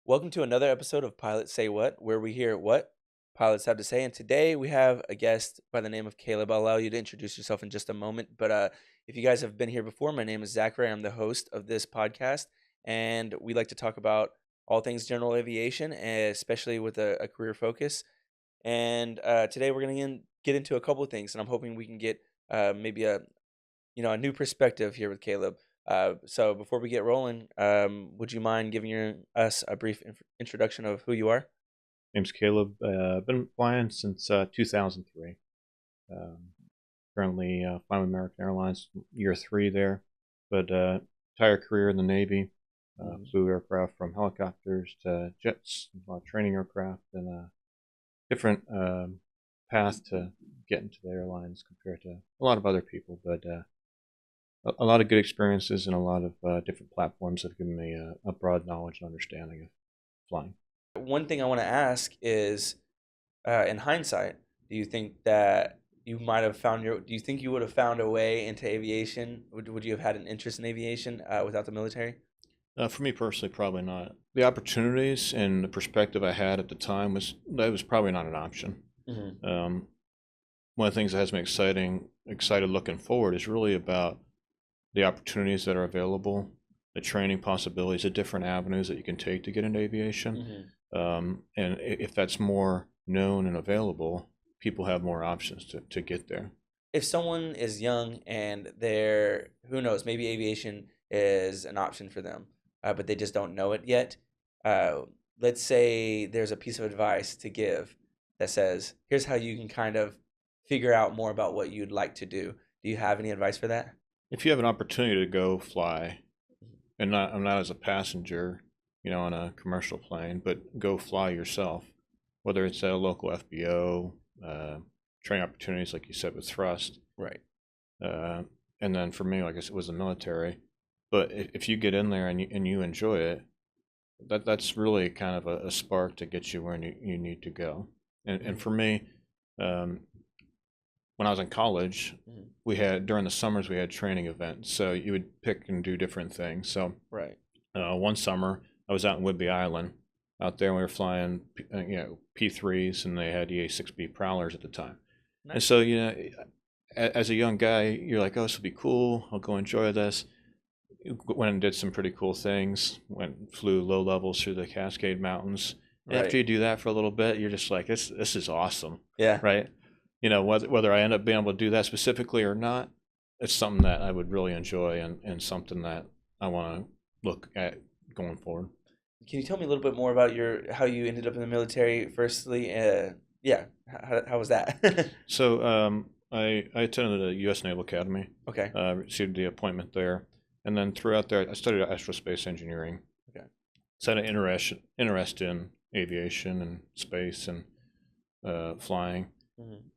Welcome to another episode of Pilots Say What, where we hear what pilots have to say. And today we have a guest by the name of Caleb. I'll allow you to introduce yourself in just a moment. But if you guys have been here before, my name is Zachary. I'm the host of this podcast, and we like to talk about all things general aviation, especially with a career focus. And today we're going to get into a couple of things, and I'm hoping we can get maybe a new perspective here with Caleb. So before we get rolling, would you mind giving us a brief introduction of who you are? Name's Caleb. Been flying since 2003. Um, Currently flying with American Airlines, year 3 there. But entire career in the Navy. Flew aircraft from helicopters to jets, training aircraft, and a different path to get into the airlines compared to a lot of other people. But a lot of good experiences and a lot of different platforms have given me a broad knowledge and understanding of flying. One thing I want to ask is, in hindsight, do you think that you might have found do you think you would have found a way into aviation? Would you have had an interest in aviation without the military? For me personally, probably not. The opportunities and the perspective I had at the time was probably not an option. Mm-hmm. One of the things that has me excited looking forward is really about the opportunities that are available, the training possibilities, the different avenues that you can take to get into aviation. And if that's more known and available, people have more options to get there. If someone is young and they're, who knows, maybe aviation is an option for them, but they just don't know it yet. Uh, let's say there's a piece of advice to give that says, here's how you can kind of figure out more about what you'd like to do. Do you have any advice for that? If you have an opportunity to go fly, and I'm not as a passenger, on a commercial plane, but go fly yourself, whether it's at a local FBO, training opportunities like you said with thrust, Right. and then for me, like I said, it was the military. But if you get in there and you enjoy it, that's really kind of a spark to get you where you need to go. And for me, um, when I was in college, we had during the summers we had training events, so you would pick and do different things. So Right. one summer I was out in Whidbey Island, out there, and we were flying P3s, and they had EA-6B Prowlers at the time. And Nice. so as a young guy, you're like, oh, this will be cool. I'll go enjoy this. Went and did some pretty cool things. Flew low levels through the Cascade Mountains. And Right. after you do that for a little bit, you're just like, this is awesome, Yeah. right? Whether I end up being able to do that specifically or not, it's something that I would really enjoy and something that I want to look at going forward. Can you tell me a little bit more about how you ended up in the military? Firstly, yeah, how was that? So I attended the U.S. Naval Academy, Okay. received the appointment there, and then throughout there, I studied aerospace engineering. Okay. So I had an interest in aviation and space and flying,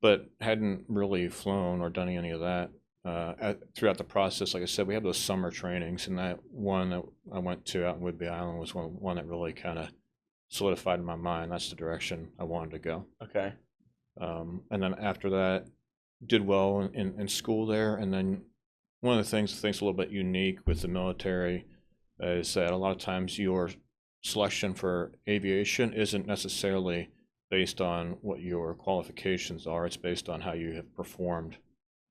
but hadn't really flown or done any of that. Throughout the process, like I said, we have those summer trainings, and that one that I went to out in Whidbey Island was one that really kind of solidified in my mind. That's the direction I wanted to go. Okay. And then after that, did well in school there. And then one of the things I think is a little bit unique with the military is that a lot of times your selection for aviation isn't necessarily based on what your qualifications are. It's based on how you have performed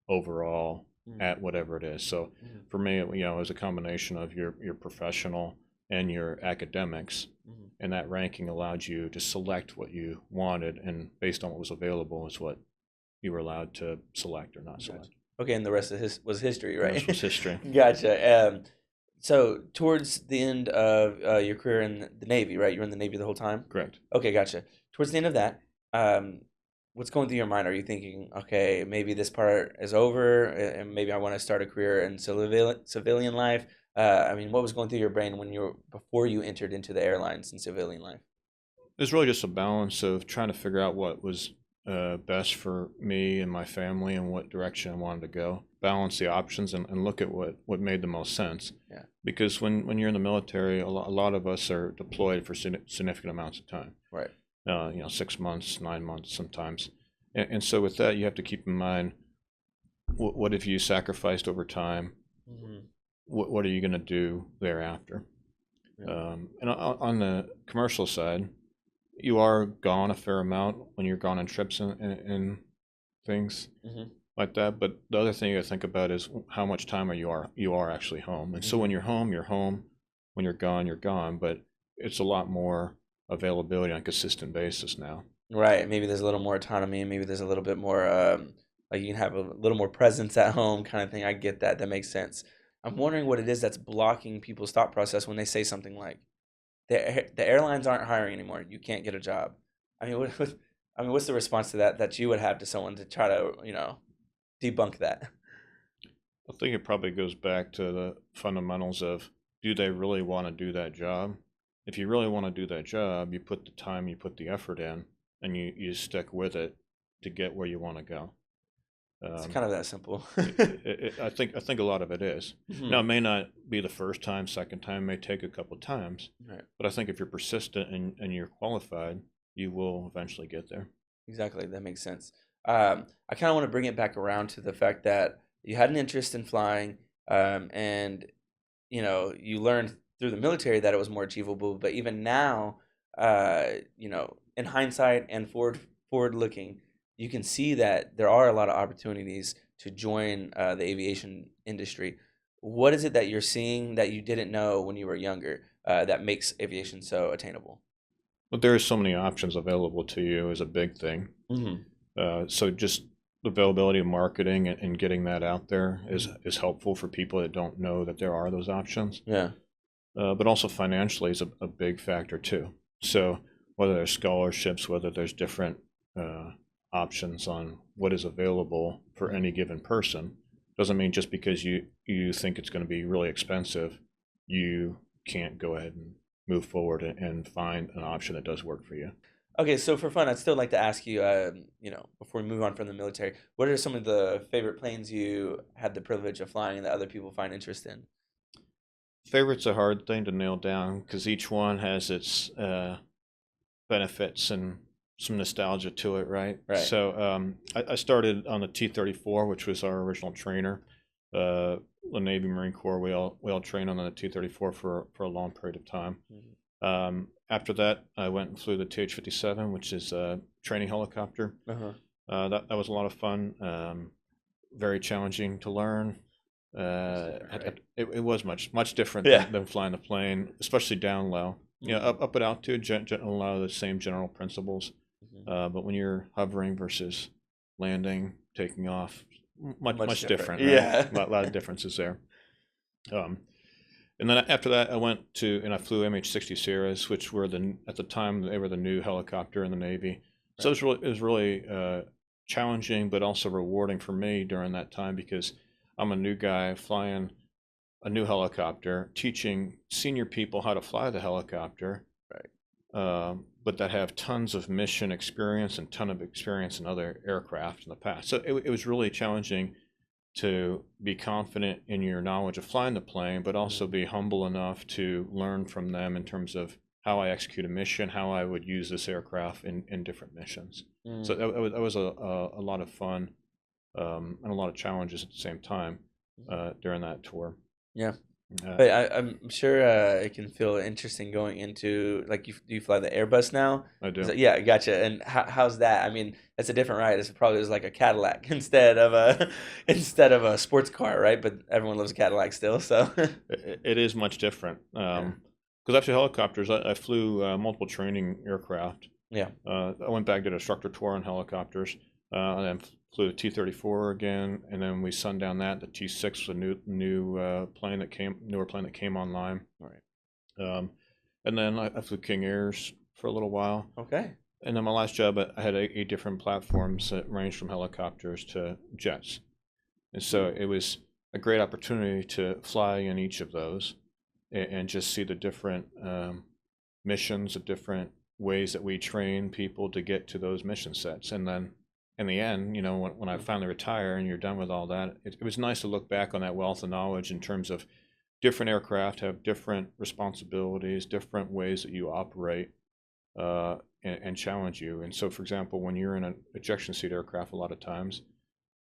overall at whatever it is. So for me, it was a combination of your professional and your academics, and that ranking allowed you to select what you wanted, and based on what was available is what you were allowed to select or not select. Gotcha. Okay, and the rest of was history, The right? rest was history. Gotcha. So towards the end of your career in the Navy, right? You were in the Navy the whole time? Correct. Okay, gotcha. Towards the end of that, what's going through your mind? Are you thinking, okay, maybe this part is over, and maybe I want to start a career in civilian life? I mean, what was going through your brain before you entered into the airlines and civilian life? It was really just a balance of trying to figure out what was best for me and my family and what direction I wanted to go. Balance the options and look at what made the most sense. Yeah. Because when you're in the military, a lot of us are deployed for significant amounts of time. Right. 6 months, 9 months sometimes. And so with that, you have to keep in mind, what have you sacrificed over time? What are you going to do thereafter? Yeah. And on the commercial side, you are gone a fair amount when you're gone on trips and things Hmm. like that. But the other thing you gotta think about is how much time you are actually home. And so Hmm. when you're home, you're home. When you're gone, you're gone. But it's a lot more availability on a consistent basis now. Right. Maybe there's a little more autonomy, and maybe there's a little bit more, like you can have a little more presence at home, kind of thing. I get that. That makes sense. I'm wondering what it is that's blocking people's thought process when they say something like, the airlines aren't hiring anymore. You can't get a job. I mean, I mean, what's the response to that you would have to someone to try to, debunk that? I think it probably goes back to the fundamentals of, do they really want to do that job? If you really want to do that job, you put the time, you put the effort in, and you stick with it to get where you want to go. It's Um, kind of that simple. I think a lot of it is. Now, Hmm. it may not be the first time, second time, may take a couple times, Right. but I think if you're persistent and you're qualified, you will eventually get there. Exactly. That makes sense. I kind of want to bring it back around to the fact that you had an interest in flying, and you learned through the military that it was more achievable. But even now, in hindsight and forward looking, you can see that there are a lot of opportunities to join the aviation industry. What is it that you're seeing that you didn't know when you were younger, that makes aviation so attainable? But there is so many options available to you is a big thing. Hmm. So just the availability of marketing and getting that out there is Hmm. is helpful for people that don't know that there are those options. Yeah. But also financially is a big factor too. So whether there's scholarships, whether there's different uh, options on what is available for Hmm. any given person, doesn't mean just because you think it's going to be really expensive, you can't go ahead and move forward and find an option that does work for you. Okay, so for fun, I'd still like to ask you, before we move on from the military, what are some of the favorite planes you had the privilege of flying that other people find interest in? Favorite's a hard thing to nail down because each one has its benefits and some nostalgia to it, right? Right. So I started on the T-34, which was our original trainer. The Navy Marine Corps, we all trained on the T-34 for a long period of time. Mhm. After that, I went and flew the TH-57, which is a training helicopter. Uh-huh. That was a lot of fun. Very challenging to learn. Much different, right? It was much different Yeah. than flying the plane, especially down low. You know, Hmm. up at altitude, a lot of the same general principles. Hmm. But when you're hovering versus landing, taking off, Much much different. different, right? Yeah. Lot of differences there. Um, and then after that, I flew MH-60 Sierras, which were at the time they were the new helicopter in the Navy. So Right. it was really challenging, but also rewarding for me during that time because I'm a new guy flying a new helicopter, teaching senior people how to fly the helicopter, Right. but that have tons of mission experience and ton of experience in other aircraft in the past. So it was really challenging to be confident in your knowledge of flying the plane, but also Hmm. be humble enough to learn from them in terms of how I execute a mission, how I would use this aircraft in different missions. So Mm. that was a lot of fun and a lot of challenges at the same time Hmm. during that tour. Yeah. Uh, But I'm sure it can feel interesting going into, like, do you fly the Airbus now? I do. Yeah, gotcha. And how's that? I mean, that's a different ride. It's probably like a Cadillac instead of a instead of a sports car, right? But everyone loves Cadillac still, so It is much different. yeah, Because after helicopters, I flew multiple training aircraft. yeah. I went back did a instructor tour on helicopters, and then flew the T-34 again, and then we sundown that. The T-6 was a newer plane that came online. All right. Um, and then I flew King Airs for a little while. Okay. And then my last job, I had eight different platforms that ranged from helicopters to jets. And so Hmm. it was a great opportunity to fly in each of those and just see the different missions, the different ways that we train people to get to those mission sets. And then in the end, when I finally retire and you're done with all that, it was nice to look back on that wealth of knowledge in terms of different aircraft have different responsibilities, different ways that you operate, and challenge you. And so, for example, when you're in an ejection seat aircraft, a lot of times,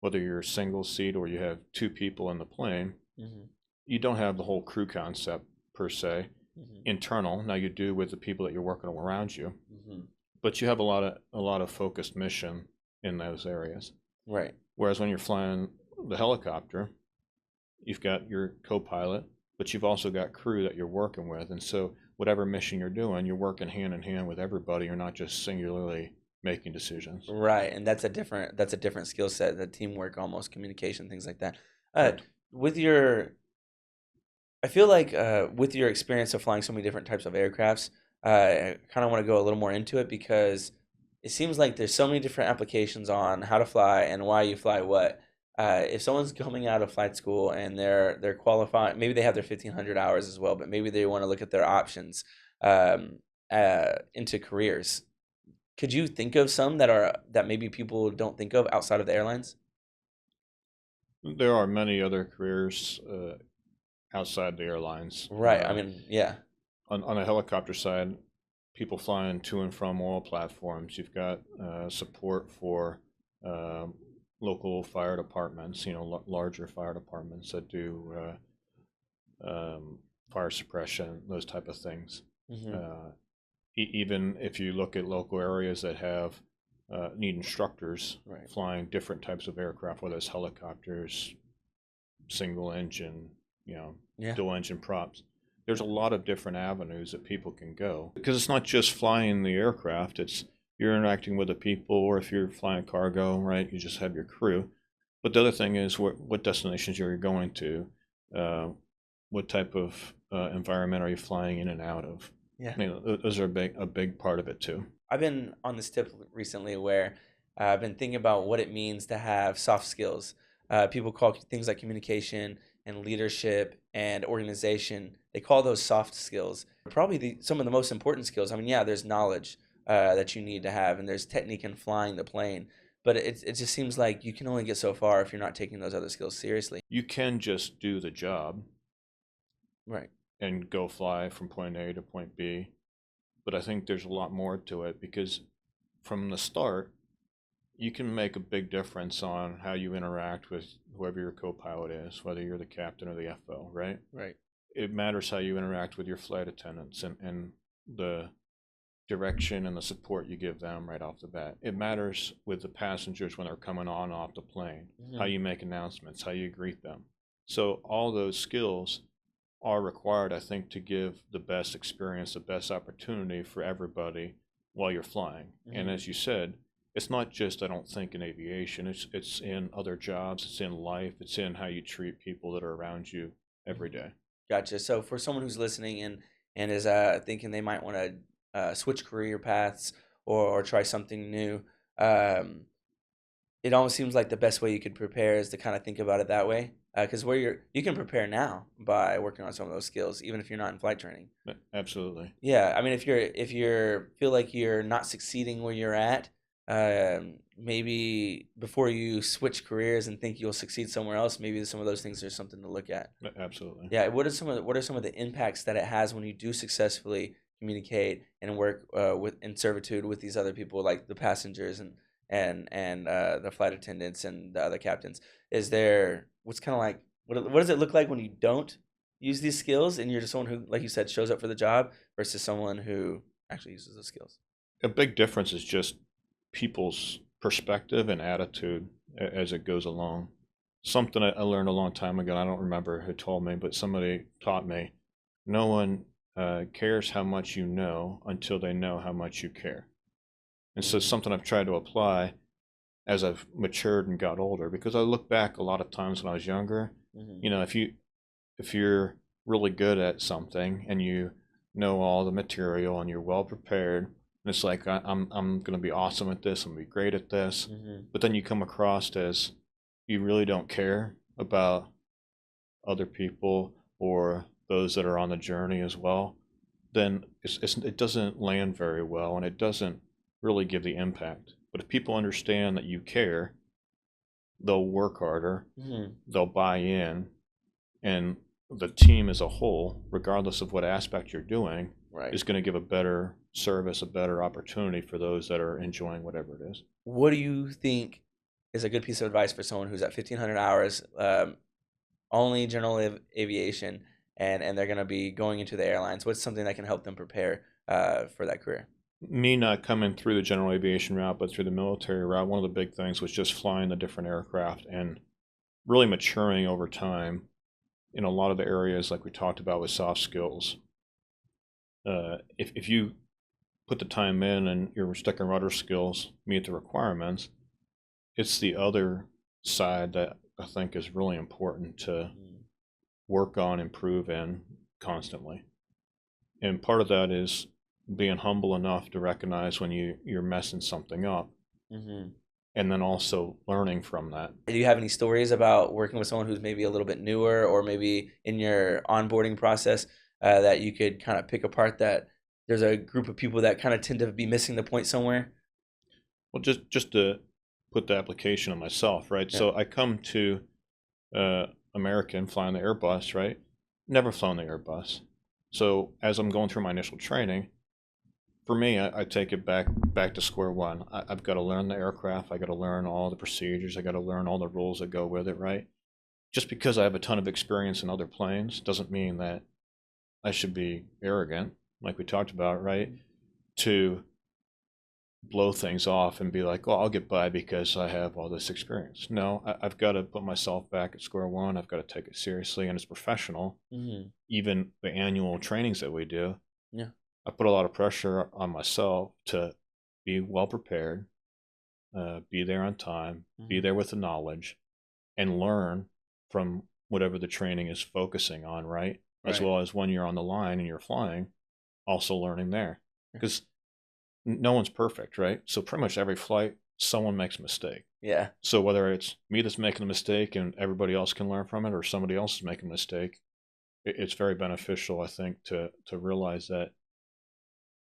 whether you're a single seat or you have two people in the plane, Hmm. you don't have the whole crew concept per se. Hmm. internal. Now you do with the people that you're working around you, Hmm. but you have a lot of focused mission in those areas. Right. Whereas when you're flying the helicopter, you've got your co-pilot, but you've also got crew that you're working with, and so whatever mission you're doing, you're working hand in hand with everybody. You're not just singularly making decisions. Right, and that's a different skill set, the teamwork, almost communication, things like that. Uh, Correct. with your I feel like with your experience of flying so many different types of aircrafts, I kind of want to go a little more into it because it seems like there's so many different applications on how to fly and why you fly what. If someone's coming out of flight school and they're qualifying, maybe they have their 1,500 hours as well, but maybe they want to look at their options um, into careers. Could you think of some that maybe people don't think of outside of the airlines? There are many other careers outside the airlines. Right. I mean, yeah. On a helicopter side, people flying to and from oil platforms. You've got support for um local fire departments, larger fire departments that do fire suppression, those type of things. Hmm. Uh, Even if you look at local areas that have need instructors Right. flying different types of aircraft, whether it's helicopters, single engine, you know, Yeah. dual engine props. There's a lot of different avenues that people can go because it's not just flying the aircraft. It's you're interacting with the people, or if you're flying cargo, right? You just have your crew. But the other thing is what destinations you're going to, uh, what type of environment are you flying in and out of? Yeah. Those are a big part of it too. I've been on this tip recently where I've been thinking about what it means to have soft skills. People call things like communication and leadership and organization, they call those soft skills. Probably some of the most important skills. I mean, yeah, there's knowledge that you need to have, and there's technique in flying the plane. But it just seems like you can only get so far if you're not taking those other skills seriously. You can just do the job Right. and go fly from point A to point B, but I think there's a lot more to it because from the start, you can make a big difference on how you interact with whoever your co-pilot is, whether you're the captain or the FO, right? Right. It matters how you interact with your flight attendants and the direction and the support you give them right off the bat. It matters with the passengers when they're coming on and off the plane, how Hmm. you make announcements, how you greet them. So all those skills are required, I think, to give the best experience, the best opportunity for everybody while you're flying. And Hmm. as you said, it's not just, I don't think, in aviation. It's in other jobs. It's in life. It's in how you treat people that are around you every Hmm. day. Gotcha. So for someone who's listening and is thinking they might want to switch career paths or try something new, um, it almost seems like the best way you could prepare is to kind of think about it that way. Because you can prepare now by working on some of those skills, even if you're not in flight training. Absolutely. Yeah, I mean, if you're feel like you're not succeeding where you're at, maybe before you switch careers and think you'll succeed somewhere else, maybe some of those things are something to look at. Absolutely. Yeah, what are some of the impacts that it has when you do successfully communicate and work with in servitude with these other people, like the passengers and the flight attendants and the other captains? Is there what's kind of like what does it look like when you don't use these skills and you're just someone who, like you said, shows up for the job versus someone who actually uses those skills? A big difference is just people's perspective and attitude as it goes along. Something I learned a long time ago, I don't remember who told me, but somebody taught me no one cares how much you know until they know how much you care. And so Mm-hmm. something I've tried to apply as I've matured and got older, because I look back a lot of times when I was younger, Mm-hmm. if you're really good at something and you know all the material and you're well prepared, and it's like I'm going to be awesome at this, I'm going to be great at this, Mm-hmm. but then you come across as you really don't care about other people or those that are on the journey as well, then it doesn't land very well and it doesn't really give the impact. But if people understand that you care, they'll work harder, Mm-hmm. they'll buy in, and the team as a whole, regardless of what aspect you're doing, Right. is going to give a better service, a better opportunity for those that are enjoying whatever it is. What do you think is a good piece of advice for someone who's at 1,500 hours, only general aviation, and they're going to be going into the airlines? What's something that can help them prepare for that career? Me not coming through the general aviation route, but through the military route, one of the big things was just flying the different aircraft and really maturing over time in a lot of the areas like we talked about with soft skills. If you put the time in and your stick and rudder skills meet the requirements, it's the other side that I think is really important to work on, improve in constantly. And part of that is being humble enough to recognize when you're messing something up, Mm-hmm. and then also learning from that. Do you have any stories about working with someone who's maybe a little bit newer, or maybe in your onboarding process that you could kind of pick apart that there's a group of people that kind of tend to be missing the point somewhere? Well, just to put the application on myself, right? Yeah. So I come to American flying the Airbus, right? Never flown the Airbus. So as I'm going through my initial training, for me, I take it back to square one. I've got to learn the aircraft. I got to learn all the procedures. I got to learn all the rules that go with it, right? Just because I have a ton of experience in other planes doesn't mean that I should be arrogant, like we talked about, right? To blow things off and be like, "Oh, I'll get by because I have all this experience." No, I've got to put myself back at square one. I've got to take it seriously, and as a professional, Mm-hmm. even the annual trainings that we do, Yeah. I put a lot of pressure on myself to be well prepared, be there on time, be Mm-hmm. there with the knowledge, and learn from whatever the training is focusing on, right? As Right. well as when you're on the line and you're flying, also learning there. Because no one's perfect, right? So pretty much every flight, someone makes a mistake. Yeah. So whether it's me that's making a mistake and everybody else can learn from it, or somebody else is making a mistake, it's very beneficial, I think, to realize that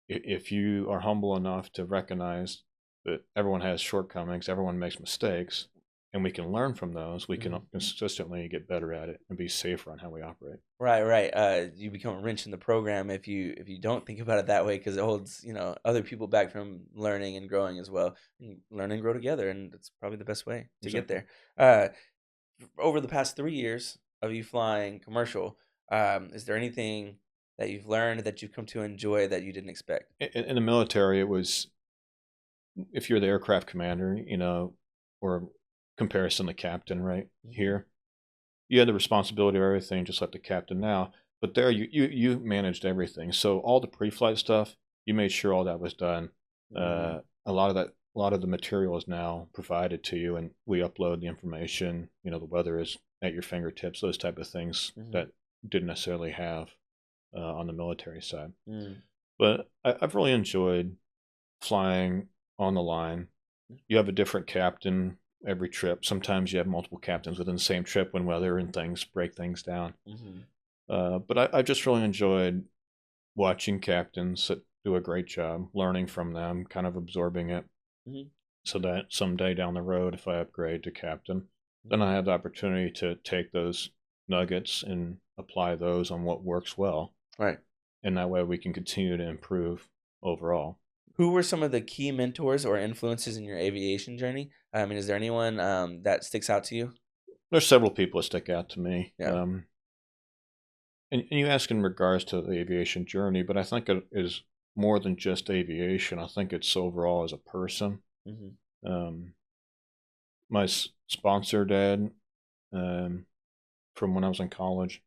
if you are humble enough to recognize that everyone has shortcomings, everyone makes mistakes, and we can learn from those, we can Mhm. consistently get better at it and be safer on how we operate. Right, right. You become a wrench in the program if you don't think about it that way, because it holds other people back from learning and growing as well. And learn and grow together, and that's probably the best way to get Exactly. there. Over the past 3 years of you flying commercial, is there anything that you've learned that you've come to enjoy that you didn't expect? In the military, it was if you're the aircraft commander, or comparison the captain, right Hmm. here, you had the responsibility of everything, just like the captain now. But there, you managed everything. So all the pre-flight stuff, you made sure all that was done. Hmm. A lot of the material is now provided to you, and we upload the information. The weather is at your fingertips. Those type of things Hmm. that didn't necessarily have on the military side. Mm. But I've really enjoyed flying on the line. You have a different captain every trip. Sometimes you have multiple captains within the same trip when weather and things break things down. Hmm. But I just really enjoyed watching captains that do a great job, learning from them, kind of absorbing it, Hmm. so that someday down the road, if I upgrade to captain, then Hmm. I have the opportunity to take those nuggets and apply those on what works well. Right. And that way we can continue to improve overall. Who were some of the key mentors or influences in your aviation journey? I mean, is there anyone that sticks out to you? There's several people that stick out to me. Yeah. And you ask in regards to the aviation journey, but I think it is more than just aviation. I think it's overall as a person. Hmm. Um, my sponsor dad, um, from when I was in college,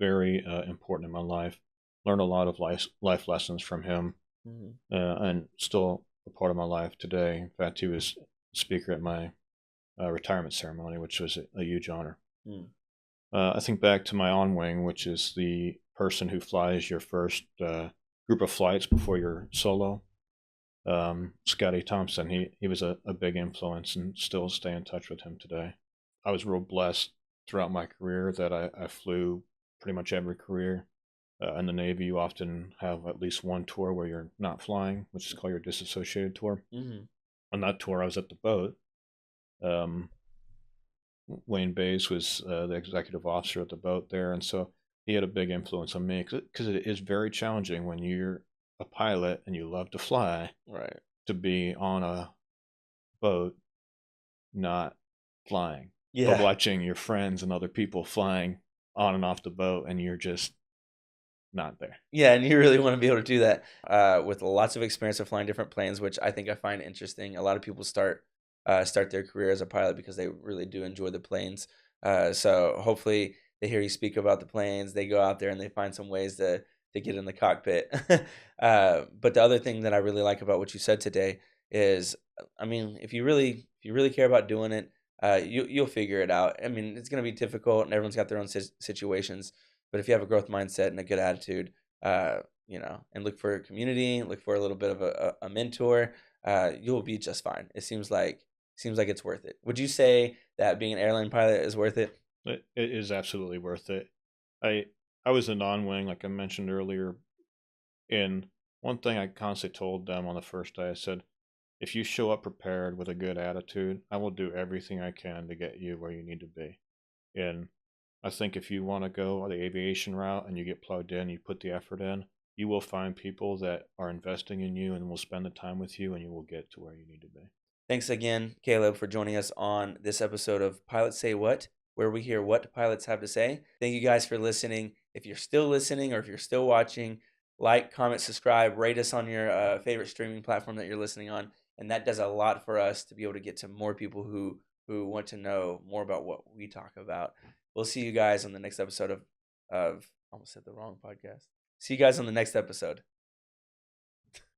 very important in my life. Learned a lot of life lessons from him, Hmm. and still a part of my life today. In fact, he was speaker at my retirement ceremony, which was a huge honor. Mm. I think back to my on wing, which is the person who flies your first group of flights before you're solo. Scotty Thompson, he was a big influence, and still stay in touch with him today. I was real blessed throughout my career that I flew pretty much every career. In the Navy, you often have at least one tour where you're not flying, which is called your disassociated tour. Hmm. On that tour, I was at the boat. Um, Wayne Bays was the executive officer at the boat there, and so he had a big influence on me because it is very challenging when you're a pilot and you love to fly Right. to be on a boat not flying, but Yeah. watching your friends and other people flying on and off the boat, and you're just not there. Yeah, and you really want to be able to do that with lots of experience of flying different planes, which I think I find interesting. A lot of people start their career as a pilot because they really do enjoy the planes. So hopefully they hear you speak about the planes, they go out there and they find some ways to get in the cockpit. But the other thing that I really like about what you said today is, I mean, if you really care about doing it, you'll figure it out. I mean, it's going to be difficult, and everyone's got their own situations. But if you have a growth mindset and a good attitude, and look for a community, look for a little bit of a mentor, you'll be just fine. It seems like it's worth it. Would you say that being an airline pilot is worth it? It is absolutely worth it. I I was a non-wing, like I mentioned earlier, and one thing I constantly told them on the first day, I said, if you show up prepared with a good attitude, I will do everything I can to get you where you need to be. And I think if you want to go the aviation route and you get plugged in, you put the effort in, you will find people that are investing in you and will spend the time with you, and you will get to where you need to be. Thanks again, Caleb, for joining us on this episode of Pilots Say What, where we hear what pilots have to say. Thank you guys for listening. If you're still listening or if you're still watching, like, comment, subscribe, rate us on your favorite streaming platform that you're listening on, and that does a lot for us to be able to get to more people who want to know more about what we talk about. We'll see you guys on the next episode of almost said the wrong podcast. See you guys on the next episode.